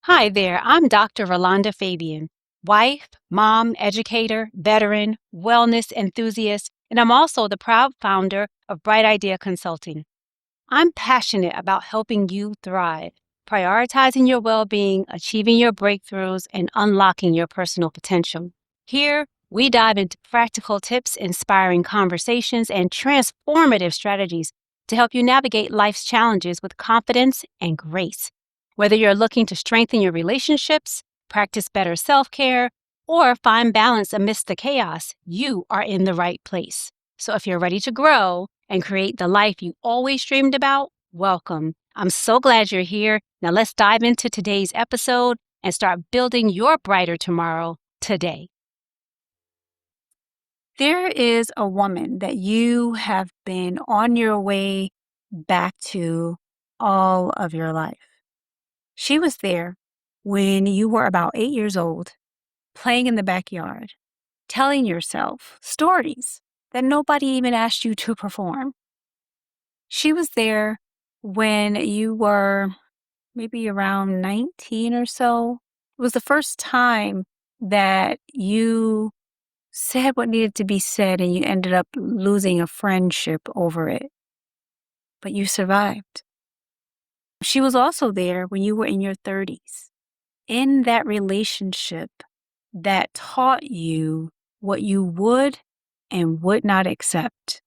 Hi there, I'm Dr. Rolanda Fabian, wife, mom, educator, veteran, wellness enthusiast, and I'm also the proud founder of Bright Idea Consulting. I'm passionate about helping you thrive, prioritizing your well being, achieving your breakthroughs, and unlocking your personal potential. Here, we dive into practical tips, inspiring conversations, and transformative strategies to help you navigate life's challenges with confidence and grace. Whether you're looking to strengthen your relationships, practice better self care, or find balance amidst the chaos, you are in the right place. So if you're ready to grow and create the life you always dreamed about, welcome. I'm so glad you're here. Now let's dive into today's episode and start building your brighter tomorrow today. There is a woman that you have been on your way back to all of your life. She was there when you were about 8 years old, playing in the backyard, telling yourself stories that nobody even asked you to perform. She was there when you were maybe around 19 or so. It was the first time that you said what needed to be said and you ended up losing a friendship over it, but you survived. She was also there when you were in your 30s, in that relationship that taught you what you would and would not accept.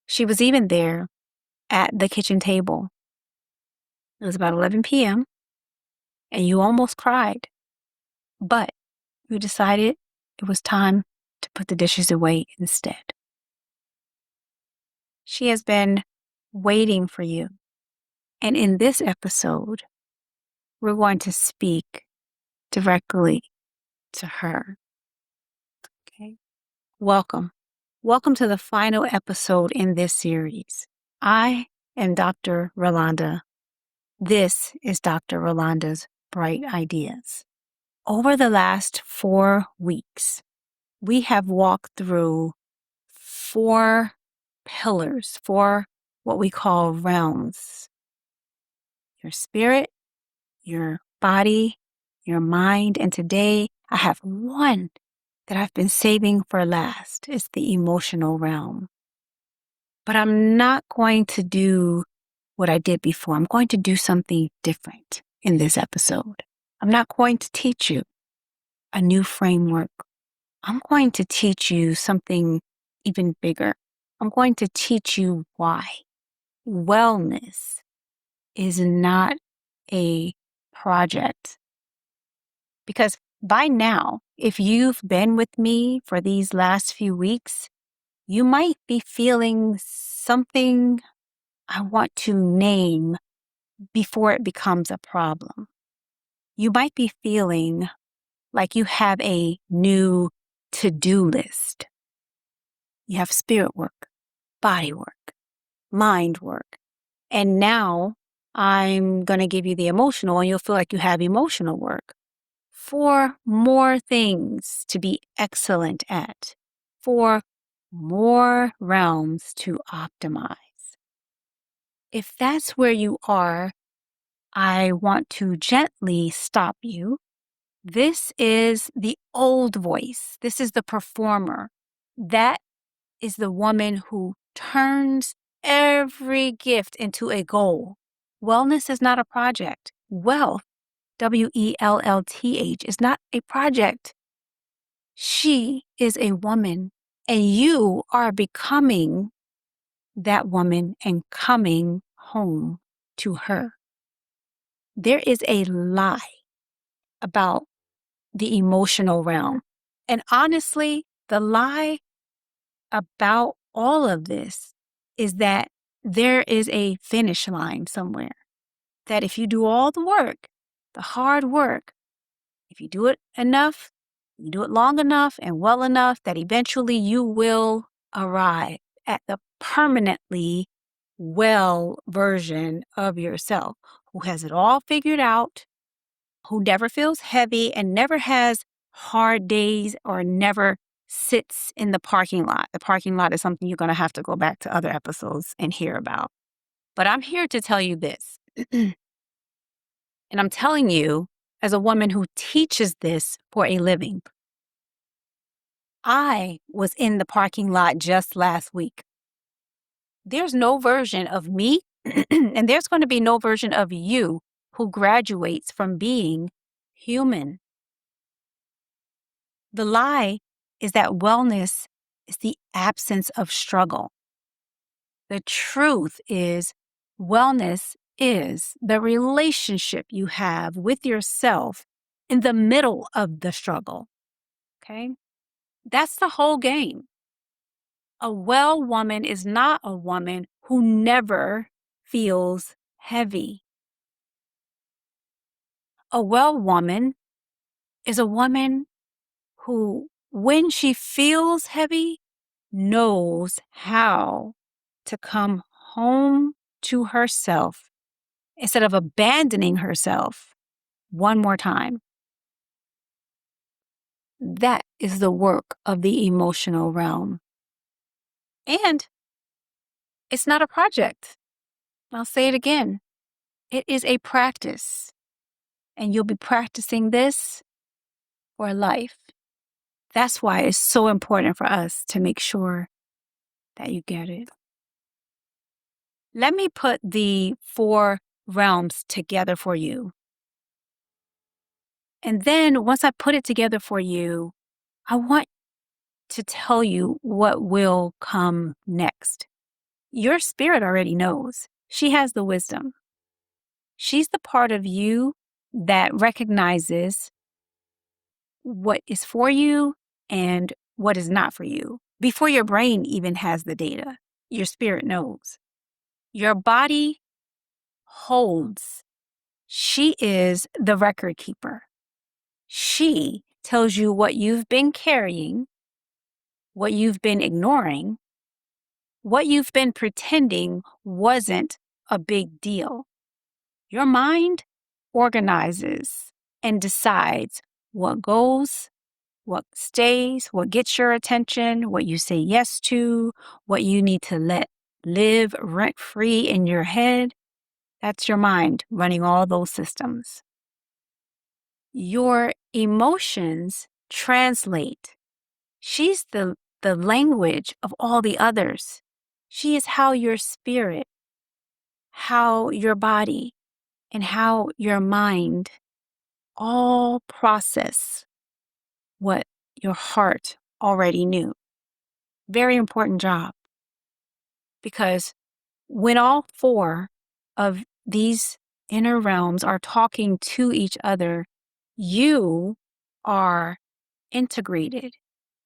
She was even there at the kitchen table. It was about 11 p.m. and you almost cried, but you decided it was time to put the dishes away instead. She has been waiting for you. And in this episode, we're going to speak directly to her. Okay. Welcome. Welcome to the final episode in this series. I am Dr. Rolanda. This is Dr. Rolanda's Bright Ideas. Over the last 4 weeks, we have walked through 4 pillars, 4 what we call realms: your spirit, your body, your mind, and today I have one that I've been saving for last. It's the emotional realm. But I'm not going to do what I did before. I'm going to do something different in this episode. I'm not going to teach you a new framework. I'm going to teach you something even bigger. I'm going to teach you why wellness is not a project. Because by now, if you've been with me for these last few weeks, you might be feeling something I want to name before it becomes a problem. You might be feeling like you have a new to-do list. You have spirit work, body work, mind work. And now I'm going to give you the emotional, and you'll feel like you have emotional work. 4 more things to be excellent at. 4 more realms to optimize. If that's where you are, I want to gently stop you. This is the old voice. This is the performer. That is the woman who turns every gift into a goal. Wellness is not a project. WELLth, WELLth, is not a project. She is a woman, and you are becoming that woman and coming home to her. There is a lie about the emotional realm. And honestly, the lie about all of this is that there is a finish line somewhere. That if you do all the work, the hard work, if you do it enough, you do it long enough and well enough, that eventually you will arrive at the permanently well version of yourself who has it all figured out, who never feels heavy and never has hard days or never sits in the parking lot. The parking lot is something you're going to have to go back to other episodes and hear about. But I'm here to tell you this. And I'm telling you, as a woman who teaches this for a living, I was in the parking lot just last week. There's no version of me, and there's going to be no version of you who graduates from being human. The lie is that wellness is the absence of struggle. The truth is, wellness is the relationship you have with yourself in the middle of the struggle. Okay? That's the whole game. A well woman is not a woman who never feels heavy. A well woman is a woman who, when she feels heavy, knows how to come home to herself instead of abandoning herself one more time. That is the work of the emotional realm. And it's not a project. I'll say it again. It is a practice. And you'll be practicing this for life. That's why it's so important for us to make sure that you get it. Let me put the 4 realms together for you. And then once I put it together for you, I want to tell you what will come next. Your spirit already knows. She has the wisdom. She's the part of you that recognizes what is for you and what is not for you. Before your brain even has the data, your spirit knows. Your body holds. She is the record keeper. She tells you what you've been carrying, what you've been ignoring, what you've been pretending wasn't a big deal. Your mind organizes and decides what goes, what stays, what gets your attention, what you say yes to, what you need to let live rent-free in your head. That's your mind running all those systems. Your emotions translate. She's the language of all the others. She is how your spirit, how your body, and how your mind all process what your heart already knew. Very important job. Because when all 4 of these inner realms are talking to each other, you are integrated.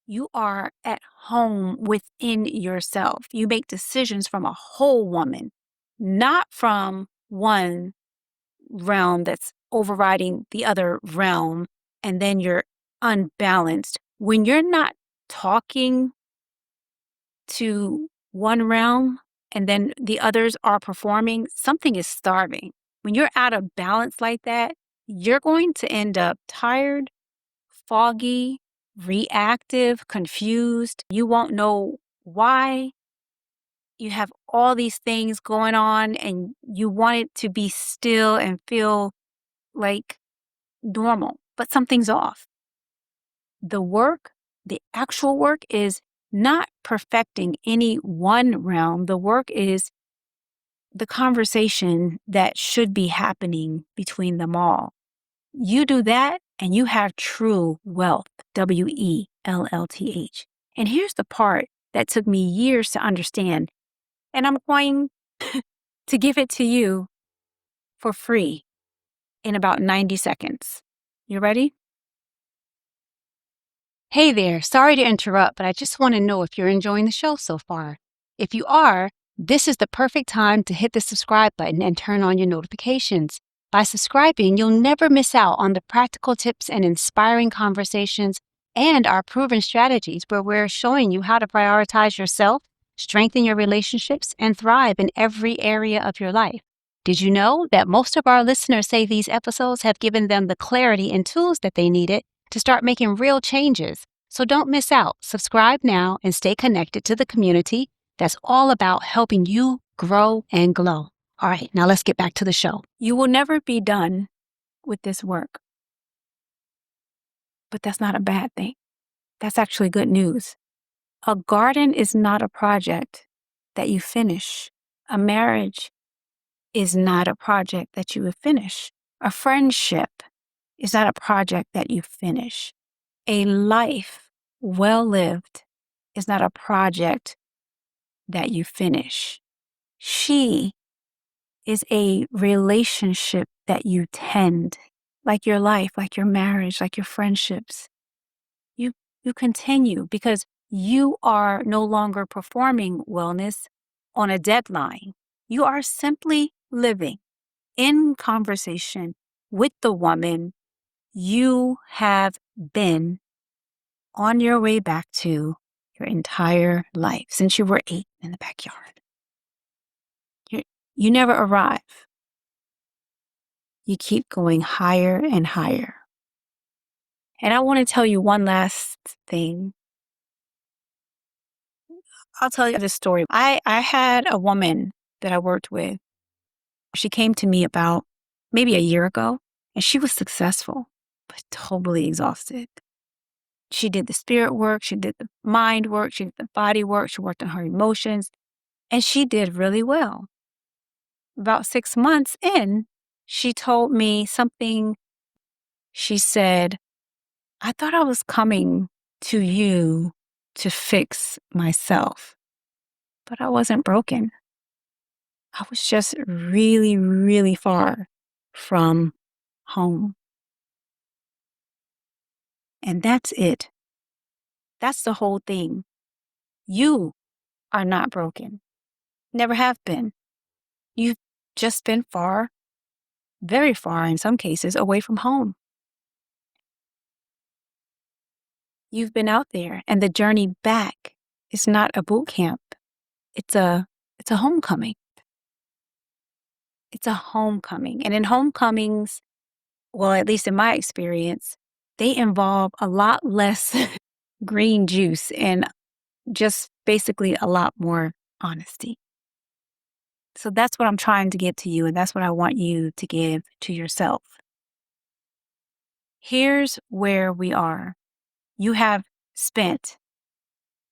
You are at home within yourself. You make decisions from a whole woman, not from one realm that's overriding the other realm, and then you're unbalanced. When you're not talking to one realm and then the others are performing, something is starving. When you're out of balance like that, you're going to end up tired, foggy, reactive, confused. You won't know why. You have all these things going on and you want it to be still and feel like normal, but something's off. The work, the actual work is not perfecting any one realm. The work is the conversation that should be happening between them all. You do that and you have true wealth, WELLth. And here's the part that took me years to understand. And I'm going to give it to you for free in about 90 seconds. You ready? Hey there, sorry to interrupt, but I just want to know if you're enjoying the show so far. If you are, this is the perfect time to hit the subscribe button and turn on your notifications. By subscribing, you'll never miss out on the practical tips and inspiring conversations and our proven strategies where we're showing you how to prioritize yourself, strengthen your relationships, and thrive in every area of your life. Did you know that most of our listeners say these episodes have given them the clarity and tools that they needed to start making real changes? So don't miss out. Subscribe now and stay connected to the community that's all about helping you grow and glow. All right, now let's get back to the show. You will never be done with this work. But that's not a bad thing. That's actually good news. A garden is not a project that you finish. A marriage is not a project that you would finish. A friendship is not a project that you finish. A life well lived is not a project that you finish. She is a relationship that you tend, like your life, like your marriage, like your friendships. You continue because you are no longer performing wellness on a deadline. You are simply living in conversation with the woman you have been on your way back to your entire life since you were 8 in the backyard. You never arrive. You keep going higher and higher. And I want to tell you one last thing. I'll tell you this story. I had a woman that I worked with. She came to me about maybe a year ago, and she was successful, but totally exhausted. She did the spirit work, she did the mind work, she did the body work, she worked on her emotions, and she did really well. About 6 months in, she told me something. She said, I thought I was coming to you to fix myself, but I wasn't broken. I was just really, really far from home. And that's it. That's the whole thing. You are not broken. Never have been. You've just been far, very far in some cases, away from home. You've been out there, and the journey back is not a boot camp. It's a homecoming. It's a homecoming. And in homecomings, well, at least in my experience, they involve a lot less green juice and just basically a lot more honesty. So that's what I'm trying to give to you, and that's what I want you to give to yourself. Here's where we are. You have spent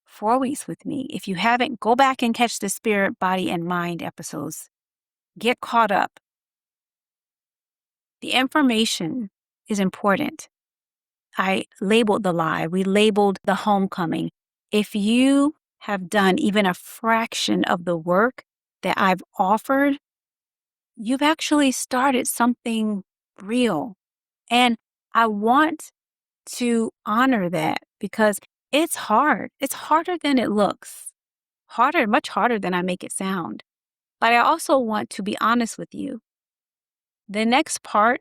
4 weeks with me. If you haven't, go back and catch the spirit, body, and mind episodes. Get caught up. The information is important. I labeled the lie. We labeled the homecoming. If you have done even a fraction of the work that I've offered, you've actually started something real. And I want to honor that because it's hard. It's harder than it looks. Harder, much harder than I make it sound. But I also want to be honest with you. The next part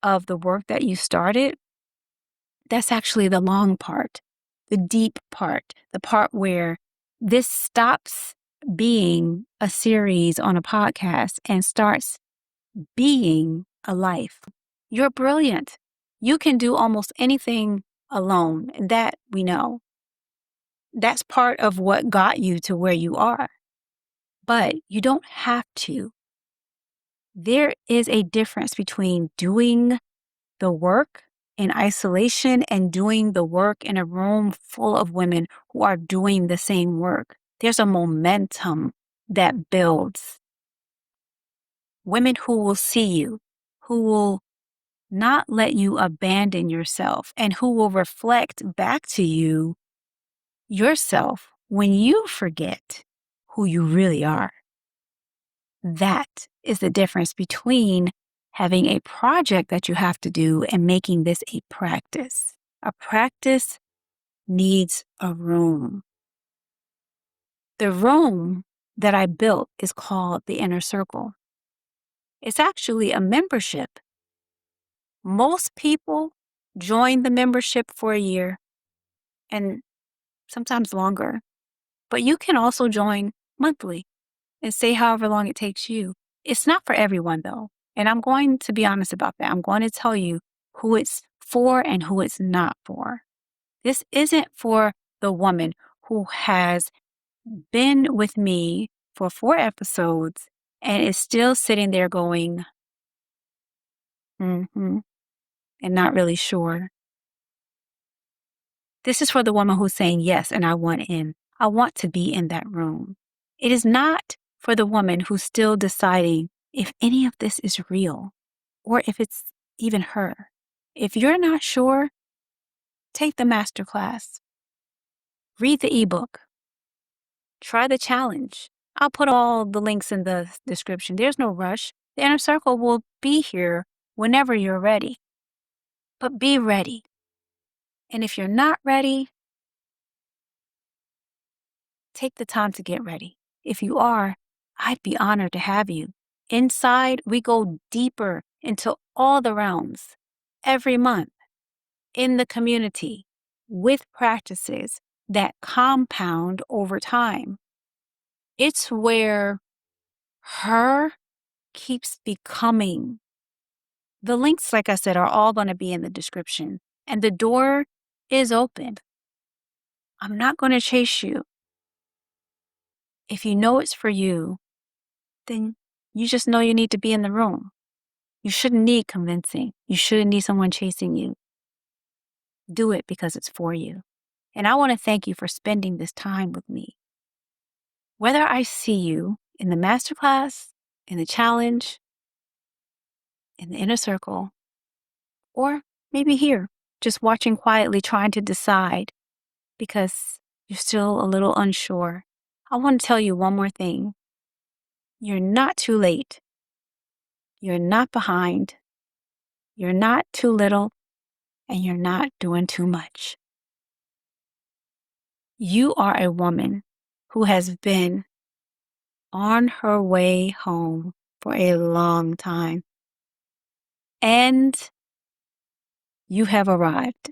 of the work that you started, that's actually the long part, the deep part, the part where this stops being a series on a podcast and starts being a life. You're brilliant. You can do almost anything alone, and that we know. That's part of what got you to where you are. But you don't have to. There is a difference between doing the work in isolation and doing the work in a room full of women who are doing the same work. There's a momentum that builds. Women who will see you, who will not let you abandon yourself, and who will reflect back to you yourself when you forget who you really are. That is the difference between having a project that you have to do and making this a practice. A practice needs a room. The room that I built is called the Inner Circle. It's actually a membership. Most people join the membership for a year and sometimes longer, but you can also join monthly and stay however long it takes you. It's not for everyone though. And I'm going to be honest about that. I'm going to tell you who it's for and who it's not for. This isn't for the woman who has been with me for 4 episodes and is still sitting there going, and not really sure. This is for the woman who's saying, yes, and I want in. I want to be in that room. It is not for the woman who's still deciding if any of this is real or if it's even her. If you're not sure, take the masterclass. Read the ebook. Try the challenge. I'll put all the links in the description. There's no rush. The inner circle will be here whenever you're ready. But be ready. And if you're not ready, take the time to get ready. If you are, I'd be honored to have you. Inside, we go deeper into all the realms every month in the community with practices that compound over time. It's where her keeps becoming. The links, like I said, are all going to be in the description. And the door is open. I'm not going to chase you. If you know it's for you, then you just know you need to be in the room. You shouldn't need convincing. You shouldn't need someone chasing you. Do it because it's for you. And I want to thank you for spending this time with me. Whether I see you in the masterclass, in the challenge, in the inner circle, or maybe here, just watching quietly, trying to decide because you're still a little unsure, I want to tell you one more thing. You're not too late. You're not behind. You're not too little, and you're not doing too much. You are a woman who has been on her way home for a long time. And you have arrived.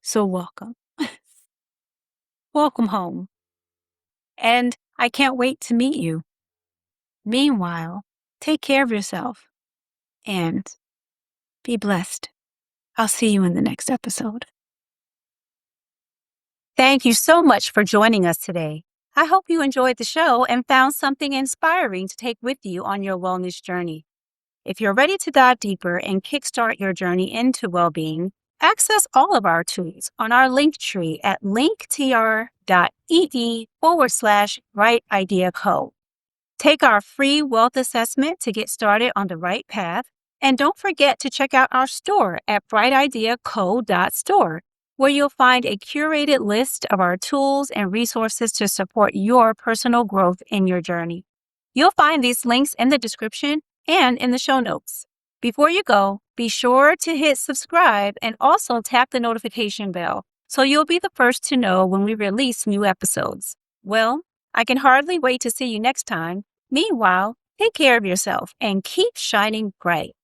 So welcome. Welcome home. And I can't wait to meet you. Meanwhile, take care of yourself and be blessed. I'll see you in the next episode. Thank you so much for joining us today. I hope you enjoyed the show and found something inspiring to take with you on your wellness journey. If you're ready to dive deeper and kickstart your journey into well-being, access all of our tools on our link tree at linktr.ee/RightIdeaCo. Take our free wealth assessment to get started on the right path. And don't forget to check out our store at brightideaco.store, where you'll find a curated list of our tools and resources to support your personal growth in your journey. You'll find these links in the description and in the show notes. Before you go, be sure to hit subscribe and also tap the notification bell so you'll be the first to know when we release new episodes. Well, I can hardly wait to see you next time. Meanwhile, take care of yourself and keep shining bright.